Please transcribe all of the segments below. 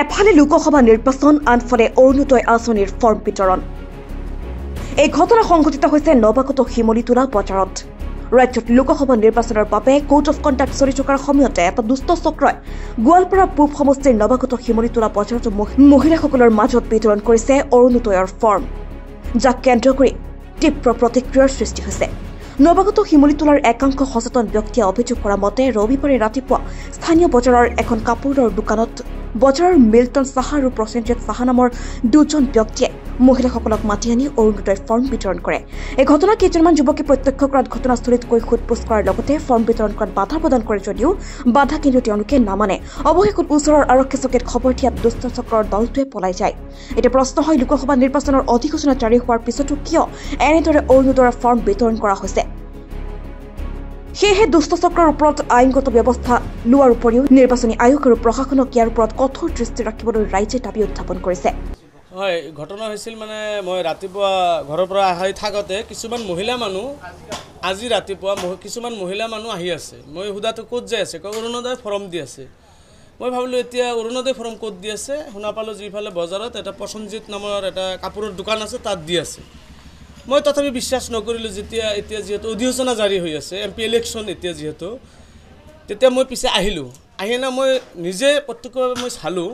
এফালে লোকসভা নিৰ্বাচন আনফালে অৰুণোদয় আঁচনিৰ ফৰ্ম বিতৰণ এই ঘটনা সংঘটিত হৈছে নৱাগত শিমলীতোলা বজাৰত ৰাজ্যত লোকসভা নিৰ্বাচনৰ বাবে কোড অফ কণ্ডাক্ট চলি থকাৰ সময়তে এটা দুষ্ট চক্ৰই গোৱালপাৰা পূব সমষ্টিৰ নৱাগত শিমলীতোলা বজাৰত মহিলাসকলৰ মাজত বিতৰণ কৰিছে অৰুণোদয়ৰ ফৰ্ম যাক কেন্দ্ৰ কৰি তীব্ৰ প্ৰতিক্ৰিয়াৰ সৃষ্টি হৈছে নৱাগত শিমলীতোলাৰ একাংশ সচেতন ব্যক্তিয়ে অভিযোগ কৰা মতে ৰবিবাৰে ৰাতিপুৱা স্থানীয় বজাৰৰ এখন কাপোৰৰ দোকানত বজাৰৰ মিল্টন সাহা আৰু প্ৰসেনজিৎ সাহা নামৰ দুজন ব্যক্তিয়ে মহিলাসকলক মাতি আনি অৰুণোদয় ফৰ্ম বিতৰণ কৰে এই ঘটনা কেইজনমান যুৱকে প্ৰত্যক্ষ কৰাত ঘটনাস্থলীত গৈ সোধপোছ কৰাৰ লগতে ফৰ্ম বিতৰণ কৰাত বাধা প্ৰদান কৰে যদিও বাধা কিন্তু তেওঁলোকে নামানে অৱশেষত ওচৰৰ আৰক্ষী চকীত খবৰ দিয়াত দুষ্ট চক্ৰৰ দলটোৱে পলাই যায় এতিয়া প্ৰশ্ন হয় লোকসভা নিৰ্বাচনৰ অধিসূচনা জাৰি হোৱাৰ পিছতো কিয় এনেদৰে অৰুণোদয়ৰ ফৰ্ম বিতৰণ কৰা হৈছে সেয়েহে দুষ্ট চক্ৰৰ ওপৰত আইনগত ব্যৱস্থা লোৱাৰ উপৰিও নিৰ্বাচনী আয়োগ আৰু প্ৰশাসনক ইয়াৰ ওপৰত কঠোৰ দৃষ্টি ৰাখিবলৈ ৰাইজে দাবী উত্থাপন কৰিছে হয় ঘটনা হৈছিল মানে মই ৰাতিপুৱা ঘৰৰ পৰা আহি থাকোঁতে কিছুমান মহিলা মানুহ আজি ৰাতিপুৱা কিছুমান মহিলা মানুহ আহি আছে মই সুধাটো ক'ত যাই আছে অৰুণোদয় ফৰ্ম দি আছে মই ভাবিলোঁ এতিয়া অৰুণোদয় ফৰ্ম ক'ত দি আছে শুনা পালোঁ যিফালে বজাৰত এটা প্ৰসেনজিৎ নামৰ এটা কাপোৰৰ দোকান আছে তাত দি আছে মই তথাপি বিশ্বাস নকৰিলোঁ এতিয়া যিহেতু অধিসূচনা জাৰি হৈ আছে MP ইলেকশ্যন এতিয়া যিহেতু তেতিয়া মই পিছে আহিলোঁ আহি না মই নিজে প্ৰত্যক্ষভাৱে মই চালোঁ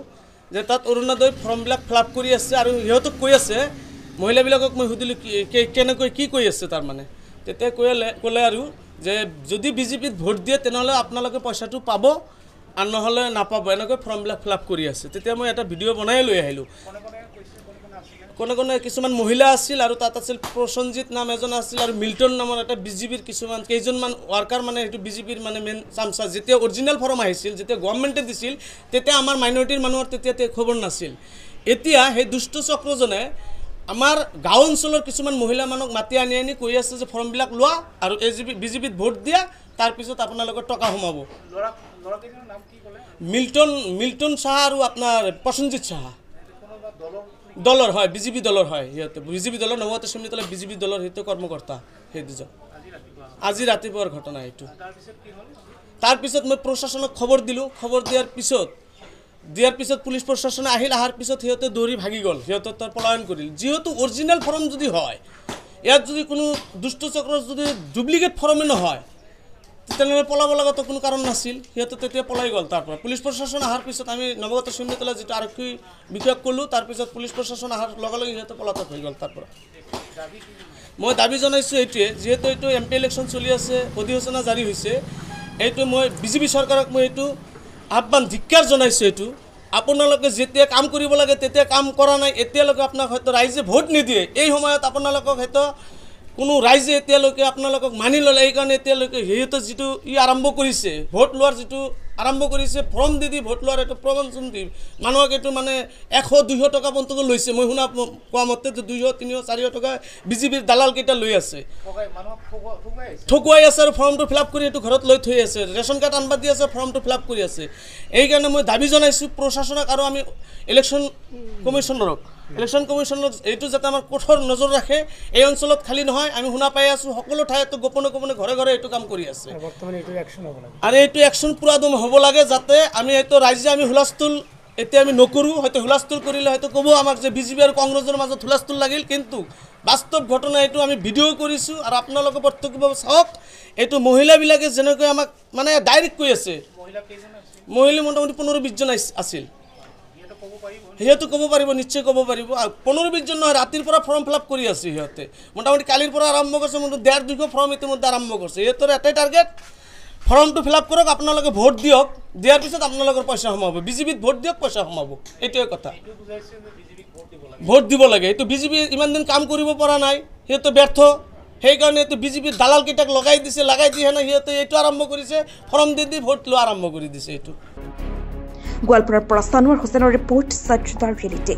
যে তাত অৰুণোদয় ফৰ্মবিলাক ফিল আপ কৰি আছে আৰু সিহঁতক কৈ আছে মহিলাবিলাকক মই সুধিলোঁ কেনেকৈ কি কৈ আছে তাৰমানে তেতিয়া ক'লে আৰু যে যদি বিজেপিত ভোট দিয়ে তেনেহ'লে আপোনালোকে পইচাটো পাব আৰু নহ'লে নাপাব এনেকৈ ফৰ্মবিলাক ফিল আপ কৰি আছে তেতিয়া মই এটা ভিডিঅ' বনাই লৈ আহিলোঁ কোনে কিছুমান মহিলা আছিল আৰু তাত আছিল প্ৰসেনজিৎ নাম এজন আছিল আৰু মিল্টন নামৰ এটা বিজেপিৰ কেইজনমান ৱাৰ্কাৰ মানে সেইটো বিজেপিৰ মানে মেইন চামচা যেতিয়া অৰিজিনেল ফৰ্ম আহিছিল যেতিয়া গভৰ্ণমেণ্টে দিছিল তেতিয়া আমাৰ মাইনৰিটিৰ মানুহৰ তেতিয়া খবৰ নাছিল এতিয়া সেই দুষ্ট চক্ৰজনে আমাৰ গাঁও অঞ্চলৰ কিছুমান মহিলা মানুহক মাতি আনি কৈ আছে যে ফৰ্মবিলাক লোৱা আৰু বিজেপিত ভোট দিয়া তাৰপিছত আপোনালোকৰ টকা সোমাব মিল্টন সাহা আৰু আপোনাৰ প্ৰসেনজিৎ সাহা দলৰ হয় বিজেপি দলৰ হয় সিহঁতে বিজেপি দলৰ নৱাগত শিমলীতোলা বিজেপি দলৰ সেইটো কৰ্মকৰ্তা সেই দুজন আজি ৰাতিপুৱাৰ ঘটনা এইটো তাৰপিছত মই প্ৰশাসনক খবৰ দিলোঁ খবৰ দিয়াৰ পিছত পুলিচ প্ৰশাসনে অহাৰ পিছত সিহঁতে দৌৰি ভাগি গ'ল সিহঁতৰ তাৰ পলায়ন কৰিল যিহেতু অৰিজিনেল ফৰ্ম যদি হয় ইয়াত যদি কোনো দুষ্ট চক্ৰৰ যদি ডুপ্লিকেট ফৰ্মে নহয় তেনেহ'লে পলাব লগাতো কোনো কাৰণ নাছিল সিহঁতে তেতিয়া পলাই গ'ল তাৰ পৰা পুলিচ প্ৰশাসন অহাৰ পিছত আমি নৱাগত শিমলীতোলা যিটো আৰক্ষী বিষয়াক ক'লোঁ তাৰপিছত পুলিচ প্ৰশাসন অহাৰ লগে লগে সিহঁতে পলাতক হৈ গ'ল তাৰ পৰা মই দাবী জনাইছোঁ এইটোৱে যিহেতু এইটো MP ইলেকশ্যন চলি আছে অধিসূচনা জাৰি হৈছে এইটো মই বিজেপি চৰকাৰক মই এইটো আহ্বান ধিক্কাৰ জনাইছোঁ এইটো আপোনালোকে যেতিয়া কাম কৰিব লাগে তেতিয়া কাম কৰা নাই এতিয়ালৈকে আপোনাক হয়তো ৰাইজে ভোট নিদিয়ে এই সময়ত আপোনালোকক হয়তো কোনো ৰাইজে এতিয়ালৈকে আপোনালোকক মানি ল'লে এইকাৰণে এতিয়ালৈকে সিহঁতে যিটো আৰম্ভ কৰিছে ভোট লোৱাৰ যিটো আৰম্ভ কৰিছে ফৰ্ম দি ভোট লোৱাৰ এইটো প্ৰবঞ্চন দি মানুহক এইটো মানে 100-200 টকা পৰ্যন্ত লৈছে মই শুনা কোৱা মতে 200-300-400 টকা বিজেপিৰ দালালকেইটা লৈ আছে ঠগুৱাই আছে আৰু ফৰ্মটো ফিল আপ কৰি এইটো ঘৰত লৈ থৈ আছে ৰেচন কাৰ্ড আনবা দি আছে ফৰ্মটো ফিল আপ কৰি আছে এইকাৰণে মই দাবী জনাইছোঁ প্ৰশাসনক আৰু আমি ইলেকশ্যন কমিশ্যনাৰক এইটো যাতে আমাৰ কঠোৰ নজৰ ৰাখে এই অঞ্চলত খালী নহয় আমি শুনা পাই আছোঁ সকলো ঠাইতো গোপনে ঘৰে ঘৰে এইটো কাম কৰি আছে আৰু এইটো একশ্যন পূৰা দম হ'ব লাগে যাতে আমি এইটো ৰাইজে আমি হুলস্থুল এতিয়া আমি নকৰোঁ হয়তো হুলস্থুল কৰিলে হয়তো ক'ব আমাক যে বিজেপি আৰু কংগ্ৰেছৰ মাজত হুলস্থুল লাগিল কিন্তু বাস্তৱ ঘটনা এইটো আমি ভিডিঅ' কৰিছোঁ আৰু আপোনালোকে প্ৰত্যক্ষভাৱে চাওক এইটো মহিলাবিলাকে যেনেকৈ আমাক মানে ডাইৰেক্ট কৈ আছে মহিলা মোটামুটি 15-20 জন আছিল সিহঁতে ক'ব পাৰিব নিশ্চয় ক'ব পাৰিব আৰু 15-20 জন নহয় ৰাতিৰ পৰা ফৰ্ম ফিল আপ কৰি আছে সিহঁতে মোটামুটি কালিৰ পৰা আৰম্ভ কৰিছে মোটামুটি 150-200 ফৰ্ম ইতিমধ্যে আৰম্ভ কৰিছে সিহঁতৰ এটাই টাৰ্গেট ফৰ্মটো ফিল আপ কৰক আপোনালোকে ভোট দিয়ক দিয়াৰ পিছত আপোনালোকৰ পইচা সোমাব বিজেপিত ভোট দিয়ক পইচা সোমাব এইটোৱে কথা ভোট দিব লাগে এইটো বিজেপি ইমান দিন কাম কৰিব পৰা নাই সিহঁতে ব্যৰ্থ সেইকাৰণে এইটো বিজেপিৰ দালালকেইটাক লগাই দিয়ে সিহঁতে এইটো আৰম্ভ কৰিছে ফৰ্ম দি ভোট লোৱা আৰম্ভ কৰি দিছে এইটো গোৱালপাৰাৰ পৰা সানোৱাৰ হুছেইনৰ ৰিপৰ্ট সত্যতাৰ ৰিয়েলিটি।